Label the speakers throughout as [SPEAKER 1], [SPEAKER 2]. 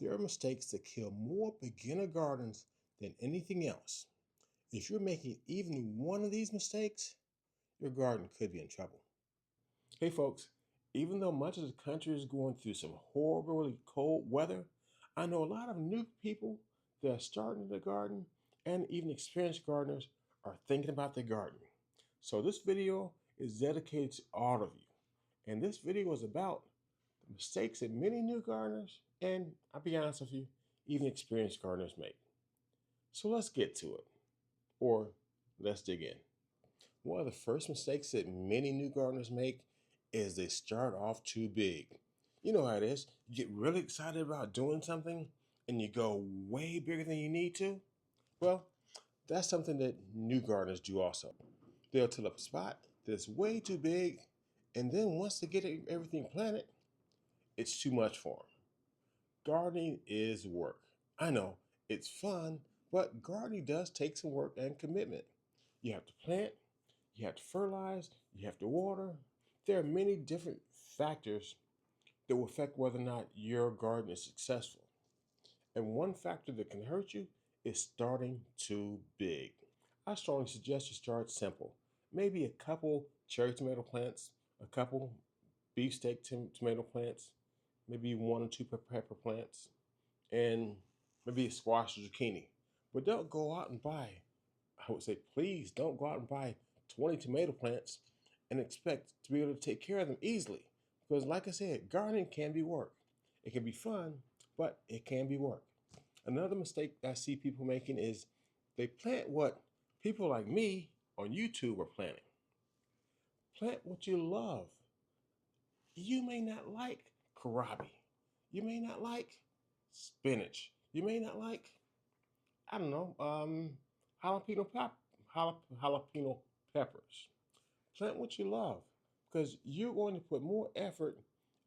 [SPEAKER 1] There are mistakes that kill more beginner gardens than anything else. If you're making even one of these mistakes, your garden could be in trouble. Hey folks, even though much of the country is going through some horribly cold weather, I know a lot of new people that are starting their garden and even experienced gardeners are thinking about their garden. So this video is dedicated to all of you. And this video is about the mistakes that many new gardeners, and I'll be honest with you, even experienced gardeners make. So let's get to it, or let's dig in. One of the first mistakes that many new gardeners make is they start off too big. You know how it is. You get really excited about doing something and you go way bigger than you need to. Well, that's something that new gardeners do also. They'll till up a spot that's way too big, and then once they get everything planted, it's too much for them. Gardening is work. I know, it's fun, but gardening does take some work and commitment. You have to plant, you have to fertilize, you have to water. There are many different factors that will affect whether or not your garden is successful. And one factor that can hurt you is starting too big. I strongly suggest you start simple. Maybe a couple cherry tomato plants, a couple beefsteak tomato plants, maybe one or two pepper plants, and maybe a squash or zucchini. But don't go out and buy, I would say, please don't go out and buy 20 tomato plants and expect to be able to take care of them easily. Because, like I said, gardening can be work. It can be fun, but it can be work. Another mistake I see people making is they plant what people like me on YouTube are planting. Plant what you love. You may not like kohlrabi. You may not like spinach. You may not like, I don't know, jalapeno jalapeno peppers. Plant what you love because you're going to put more effort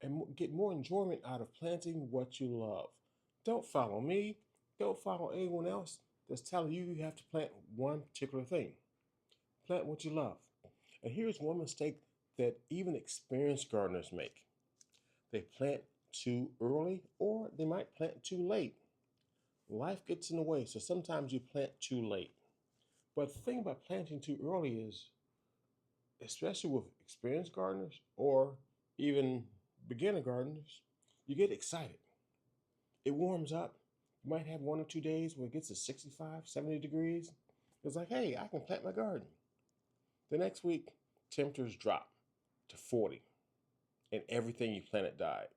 [SPEAKER 1] and get more enjoyment out of planting what you love. Don't follow me. Don't follow anyone else that's telling you you have to plant one particular thing. Plant what you love. And here's one mistake that even experienced gardeners make. They plant too early or they might plant too late. Life gets in the way, so sometimes you plant too late. But the thing about planting too early is, especially with experienced gardeners or even beginner gardeners, you get excited. It warms up. You might have 1 or 2 days where it gets to 65, 70 degrees. It's like, hey, I can plant my garden. The next week, temperatures drop to 40 and everything you planted died.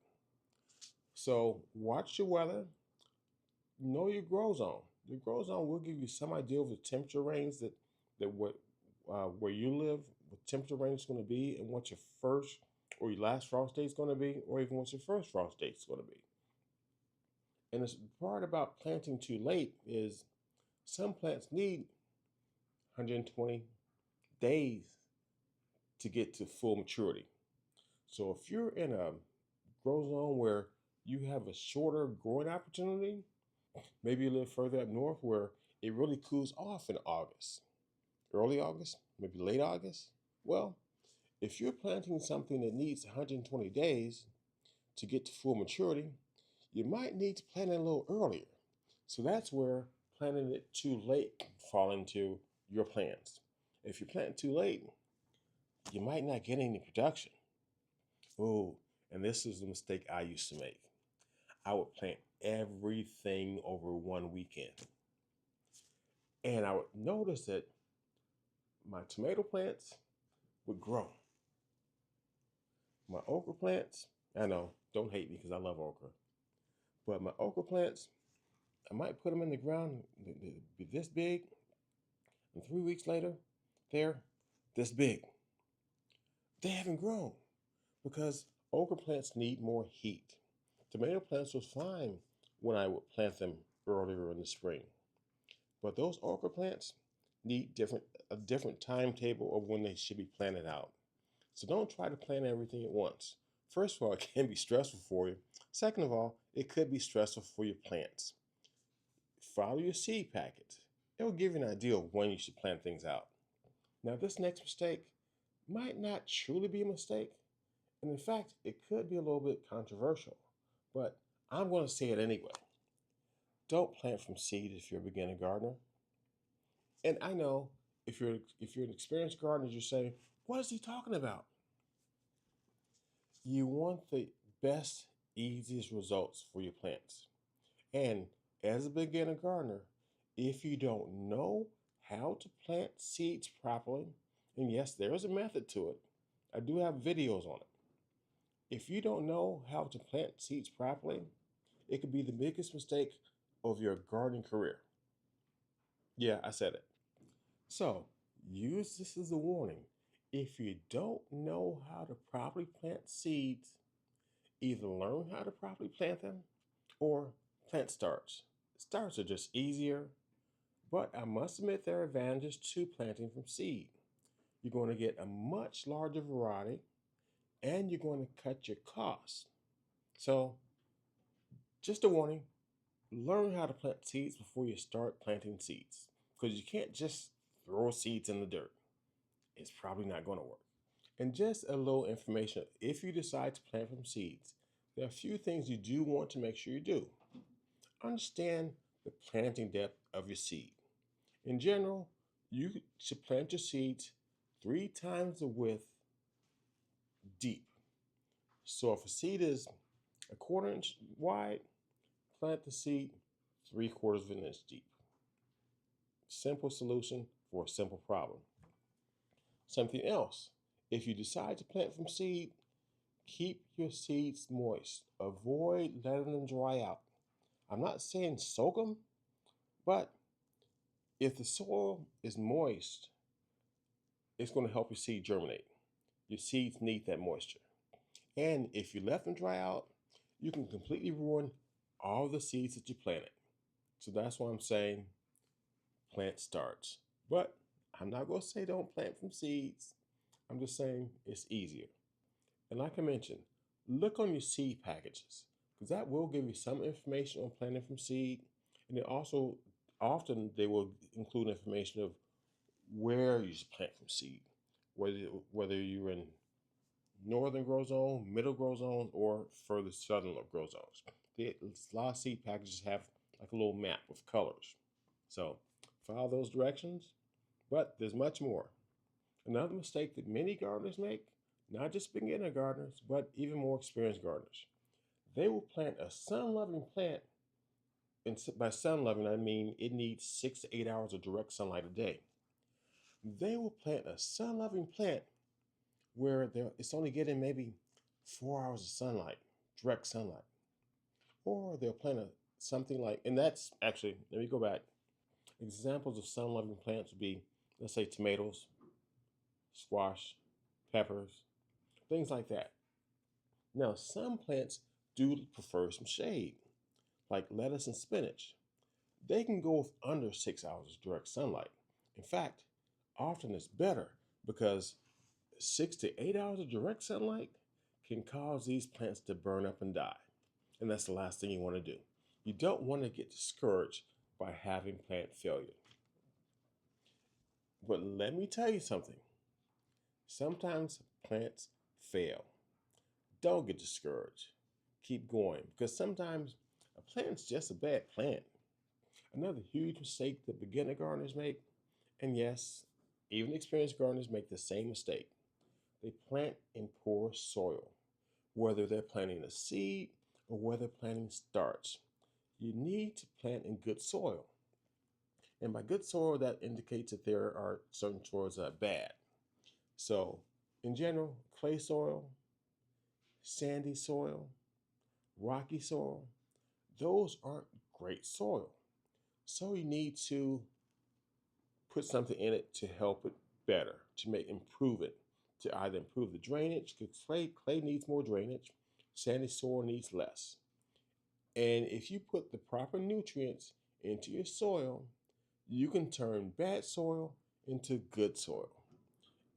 [SPEAKER 1] So watch your weather. Know your grow zone. Your grow zone will give you some idea of the temperature range that what where you live, what temperature range is going to be, and what your first or your last frost date is going to be, or even what your first frost date is going to be. And the part about planting too late is some plants need 120 days to get to full maturity. So if you're in a grow zone where you have a shorter growing opportunity, maybe you live further up north where it really cools off in August, early August, maybe late August. Well, if you're planting something that needs 120 days to get to full maturity, you might need to plant it a little earlier. So that's where planting it too late can fall into your plans. If you plant too late, you might not get any production. Oh, and this is the mistake I used to make. I would plant everything over one weekend. And I would notice that my tomato plants would grow. My okra plants, I know, don't hate me because I love okra. But my okra plants, I might put them in the ground, they'd be this big, and 3 weeks later, they're this big. They haven't grown because okra plants need more heat. Tomato plants was fine when I would plant them earlier in the spring. But those okra plants need a different timetable of when they should be planted out. So don't try to plant everything at once. First of all, it can be stressful for you. Second of all, it could be stressful for your plants. Follow your seed packets. It will give you an idea of when you should plant things out. Now, this next mistake might not truly be a mistake, and in fact, it could be a little bit controversial, but I'm going to say it anyway. Don't plant from seed if you're a beginner gardener. And I know if you're an experienced gardener, you're saying, what is he talking about? You want the best, easiest results for your plants. And as a beginner gardener, if you don't know how to plant seeds properly, and yes, there is a method to it, I do have videos on it. If you don't know how to plant seeds properly, it could be the biggest mistake of your gardening career. Yeah, I said it. So use this as a warning. If you don't know how to properly plant seeds, either learn how to properly plant them or plant starts. Starts are just easier, but I must admit there are advantages to planting from seed. You're going to get a much larger variety and you're going to cut your costs. So, just a warning, learn how to plant seeds before you start planting seeds because you can't just throw seeds in the dirt. It's probably not going to work. And just a little information if you decide to plant from seeds, there are a few things you do want to make sure you do. Understand the planting depth of your seed. In general, you should plant your seeds 3 times the width deep. So if a seed is a 1/4 inch wide, plant the seed 3/4 of an inch deep. Simple solution for a simple problem. Something else, if you decide to plant from seed, keep your seeds moist. Avoid letting them dry out. I'm not saying soak them, but if the soil is moist, it's going to help your seed germinate. Your seeds need that moisture. And if you let them dry out, you can completely ruin all the seeds that you planted. So that's why I'm saying plant starts. But I'm not going to say don't plant from seeds. I'm just saying it's easier. And like I mentioned, look on your seed packages because that will give you some information on planting from seed. And it also often they will include information of where you should plant from seed, whether you're in northern grow zone, middle grow zones, or further southern grow zones. A lot of seed packages have like a little map with colors. So follow those directions, but there's much more. Another mistake that many gardeners make, not just beginner gardeners, but even more experienced gardeners, they will plant a sun-loving plant. And by sun-loving, I mean it needs 6 to 8 hours of direct sunlight a day. They will plant a sun-loving plant where it's only getting maybe 4 hours of sunlight, direct sunlight. Or they'll plant something like, and that's actually, let me go back. Examples of sun-loving plants would be, let's say, tomatoes, squash, peppers, things like that. Now, some plants do prefer some shade, like lettuce and spinach. They can go with under 6 hours of direct sunlight. In fact, often it's better because 6 to 8 hours of direct sunlight can cause these plants to burn up and die. And that's the last thing you want to do. You don't want to get discouraged by having plant failure. But let me tell you something. Sometimes plants fail. Don't get discouraged. Keep going because sometimes a plant's just a bad plant. Another huge mistake that beginner gardeners make, and yes, even experienced gardeners make the same mistake. They plant in poor soil, whether they're planting a seed or whether planting starts. You need to plant in good soil. And by good soil, that indicates that there are certain soils that are bad. So, in general, clay soil, sandy soil, rocky soil, those aren't great soil. So you need to put something in it to help it better, to improve it, to either improve the drainage, because clay needs more drainage, sandy soil needs less. And if you put the proper nutrients into your soil, you can turn bad soil into good soil.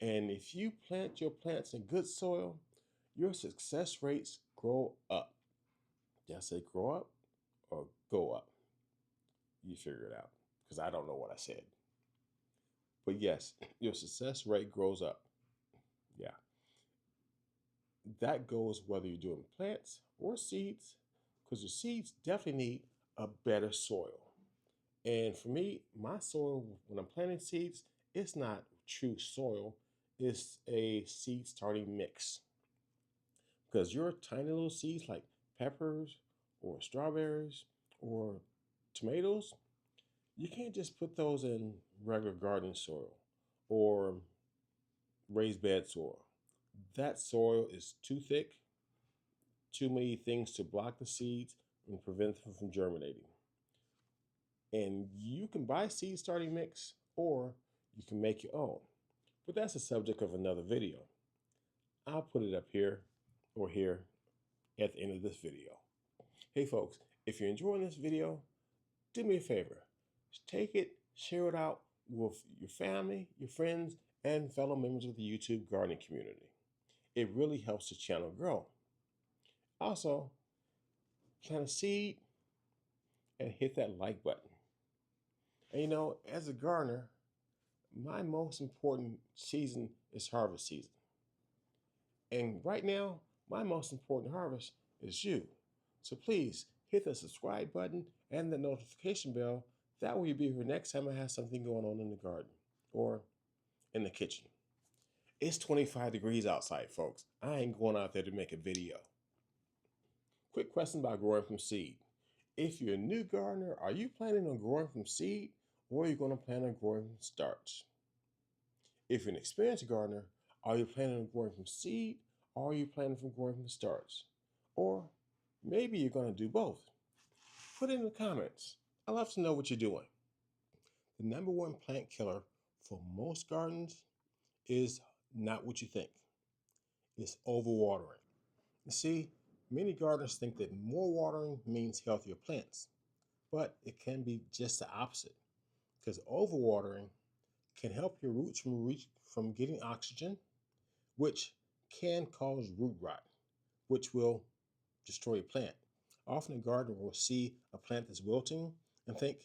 [SPEAKER 1] And if you plant your plants in good soil, your success rates grow up. Did I say grow up or go up? You figure it out because I don't know what I said. But yes, your success rate grows up. Yeah. That goes whether you're doing plants or seeds. because the seeds definitely need a better soil. And for me, my soil, when I'm planting seeds, it's not true soil, it's a seed starting mix. Because your tiny little seeds like peppers or strawberries or tomatoes, you can't just put those in regular garden soil or raised bed soil. That soil is too thick, too many things to block the seeds and prevent them from germinating. And you can buy seed starting mix or you can make your own. But that's the subject of another video. I'll put it up here or here at the end of this video. Hey folks, if you're enjoying this video, do me a favor. Take it, share it out with your family, your friends, and fellow members of the YouTube gardening community. It really helps the channel grow. Also, plant a seed and hit that like button. And you know, as a gardener, my most important season is harvest season. And right now, my most important harvest is you. So please hit the subscribe button and the notification bell. That way you'll be here next time I have something going on in the garden or in the kitchen. It's 25 degrees outside, folks. I ain't going out there to make a video. Quick question about growing from seed. If you're a new gardener, are you planning on growing from seed or are you going to plan on growing from starts? If you're an experienced gardener, are you planning on growing from seed or are you planning on growing from starts? Or maybe you're going to do both. Put it in the comments. I'd love to know what you're doing. The number one plant killer for most gardens is not what you think. It's overwatering. You see, many gardeners think that more watering means healthier plants, but it can be just the opposite because overwatering can help your roots from getting oxygen, which can cause root rot, which will destroy a plant. Often a gardener will see a plant that's wilting and think,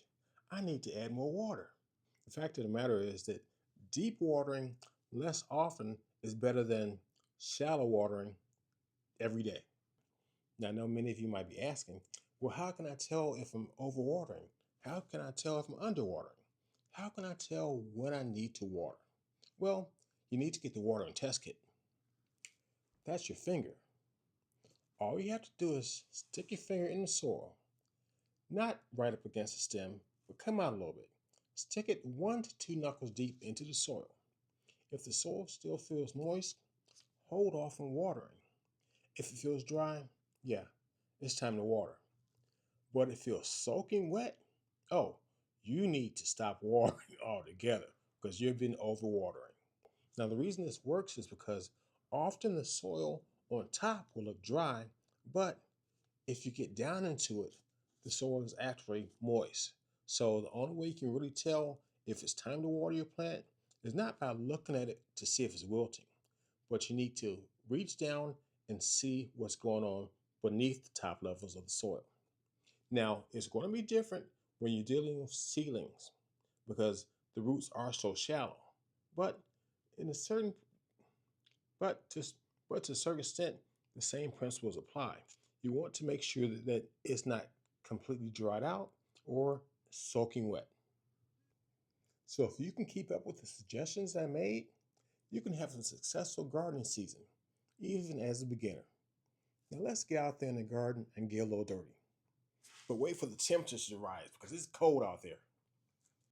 [SPEAKER 1] I need to add more water. The fact of the matter is that deep watering less often is better than shallow watering every day. Now, I know many of you might be asking, well, how can I tell if I'm overwatering? How can I tell if I'm underwatering? How can I tell when I need to water? Well, you need to get the watering test kit. That's your finger. All you have to do is stick your finger in the soil, not right up against the stem, but come out a little bit. Stick it 1 to 2 knuckles deep into the soil. If the soil still feels moist, hold off on watering. If it feels dry, yeah, it's time to water. But if it feels soaking wet, oh, you need to stop watering altogether because you've been overwatering. Now, the reason this works is because often the soil on top will look dry, but if you get down into it, the soil is actually moist. So the only way you can really tell if it's time to water your plant is not by looking at it to see if it's wilting, but you need to reach down and see what's going on beneath the top levels of the soil. Now, it's going to be different when you're dealing with seedlings because the roots are so shallow. But in a certain, but to a certain extent, the same principles apply. You want to make sure that it's not completely dried out or soaking wet. So if you can keep up with the suggestions I made, you can have a successful gardening season, even as a beginner. Now let's get out there in the garden and get a little dirty. But wait for the temperatures to rise because it's cold out there.